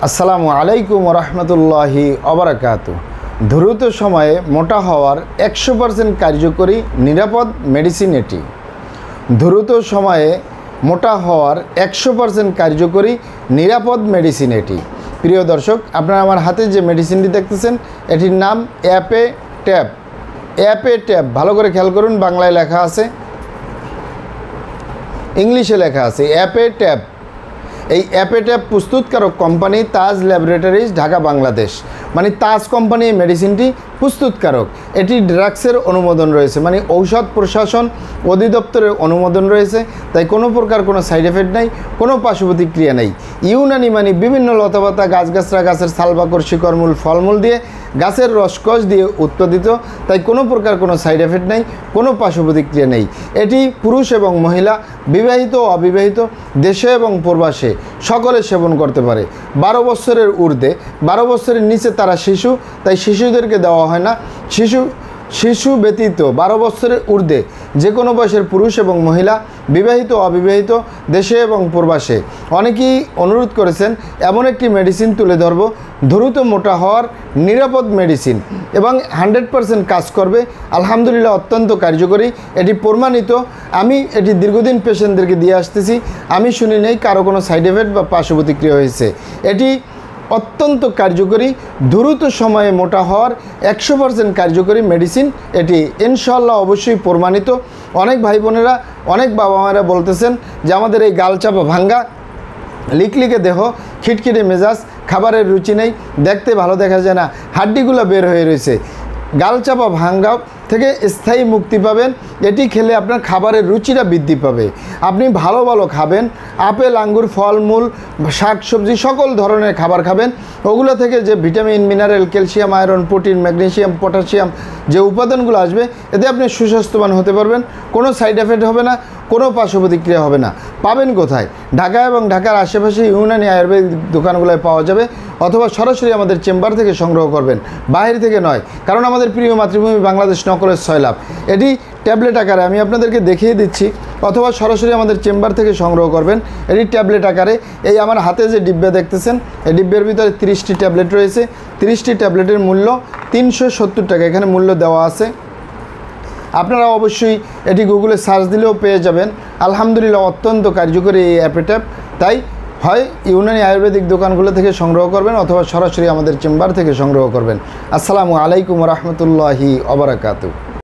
আসসালামু আলাইকুম রহমতুল্লাহি অবরাকাতু। দ্রুত সময়ে মোটা হওয়ার 100% কার্যকরী নিরাপদ মেডিসিন এটি। দ্রুত সময়ে মোটা হওয়ার 100% কার্যকরী নিরাপদ মেডিসিন এটি। প্রিয় দর্শক, আপনারা আমার হাতে যে মেডিসিনটি দেখতেছেন এটির নাম অ্যাপে ট্যাব। অ্যাপে ট্যাব ভালো করে খেয়াল করুন, বাংলায় লেখা আছে, ইংলিশে লেখা আছে অ্যাপে ট্যাব। এই অ্যাপে ট্যাব প্রস্তুতকারক কোম্পানি তাজ ল্যাবরেটরিজ, ঢাকা, বাংলাদেশ। মানে তাজ কোম্পানি এই মেডিসিনটি প্রস্তুতকারক। এটি ড্রাগসের অনুমোদন রয়েছে, মানে ঔষধ প্রশাসন অধিদপ্তরের অনুমোদন রয়েছে। তাই কোনো প্রকার কোনো সাইড এফেক্ট নেই, কোনো পার্শ্বপ্রতিক্রিয়া নেই। ইউনানি মানে বিভিন্ন লতাপাতা, গাছগাছরা, গাছের ছালবাকড়, শিকড়মূল, ফলমূল দিয়ে, গাছের রসকস দিয়ে উৎপাদিত। তাই কোনো প্রকার কোনো সাইড এফেক্ট নেই, কোনো পার্শ্বপ্রতিক্রিয়া নেই। এটি পুরুষ এবং মহিলা, বিবাহিত ও অবিবাহিত, দেশে এবং প্রবাসে সকলে সেবন করতে পারে। 12 বছরের ঊর্ধ্বে, 12 বছরের নিচে তারা শিশু, তাই শিশুদেরকে দেওয়া হয় না। শিশু ব্যতীত 12 বছরের ঊর্ধ্বে যে কোনো বয়সের পুরুষ এবং মহিলা, বিবাহিত অবিবাহিত, দেশে এবং প্রবাসে। অনেকেই অনুরোধ করেছেন এমন একটি মেডিসিন তুলে ধরব, দ্রুত মোটা হওয়ার নিরাপদ মেডিসিন এবং 100% কাজ করবে। আলহামদুলিল্লাহ, অত্যন্ত কার্যকরী, এটি প্রমাণিত। আমি এটি দীর্ঘদিন পেশেন্টদেরকে দিয়ে আসতেছি, আমি শুনি নেই কারো কোনো সাইড এফেক্ট বা পার্শ্বপ্রতিক্রিয়া হয়েছে। এটি অত্যন্ত কার্যকরী, দ্রুত সময়ে মোটা হওয়ার 100% কার্যকরী মেডিসিন এটি। ইনশাআল্লাহ অবশ্যই প্রমাণিত। অনেক ভাই বোনেরা, অনেক বাবা মায়েরা বলতেছেন যে আমাদের এই গালচাপা ভাঙ্গা, লিকলিকে দেহ, খিটখিটে মেজাজ, খাবারের রুচি নেই, দেখতে ভালো দেখা যায় না, হাড্ডিগুলো বের হয়ে রয়েছে। গালচাপা ভাঙ্গা থেকে স্থায়ী মুক্তি পাবেন। এটি খেলে আপনার খাবারের রুচিটা বৃদ্ধি পাবে। আপনি ভালো ভালো খাবেন, আপেল, আঙ্গুর, ফলমূল, শাক সবজি, সকল ধরনের খাবার খাবেন। ওগুলো থেকে যে vitamin, mineral, calcium, iron, protein, magnesium, potassium যে উপাদানগুলো আসবে, এতে আপনি সুস্বাস্থ্যবান হতে পারবেন। কোনো সাইড এফেক্ট হবে না, কোনো পার্শ্বপ্রতিক্রিয়া হবে না। পাবেন কোথায়? ঢাকা এবং ঢাকার আশেপাশে ইউনানি আয়ুর্বেদিক দোকানগুলোয় পাওয়া যাবে, অথবা সরাসরি আমাদের চেম্বার থেকে সংগ্রহ করবেন, বাইরে থেকে নয়। কারণ আমাদের প্রিয় মাতৃভূমি বাংলাদেশ, নকলের সয়লাভ। এটি ট্যাবলেট আকারে আমি আপনাদেরকে দেখিয়ে দিচ্ছি, অথবা সরাসরি আমাদের চেম্বার থেকে সংগ্রহ করবেন। এটি ট্যাবলেট আকারে। এই আমার হাতে যে ডিব্বা দেখতেছেন, এই ডিব্বের ভিতরে 30টি ট্যাবলেট রয়েছে। 30টি ট্যাবলেটের মূল্য 370 টাকা, এখানে মূল্য দেওয়া আছে। আপনারা অবশ্যই এটি গুগলে সার্চ দিলেও পেয়ে যাবেন। আলহামদুলিল্লাহ, অত্যন্ত কার্যকরী এই অ্যাপে ট্যাব। তাই হয় ইউনানি আয়ুর্বেদিক দোকানগুলো থেকে সংগ্রহ করবেন, অথবা সরাসরি আমাদের চেম্বার থেকে সংগ্রহ করবেন। আসসালামু আলাইকুম রহমতুল্লাহি অবরাকাতু।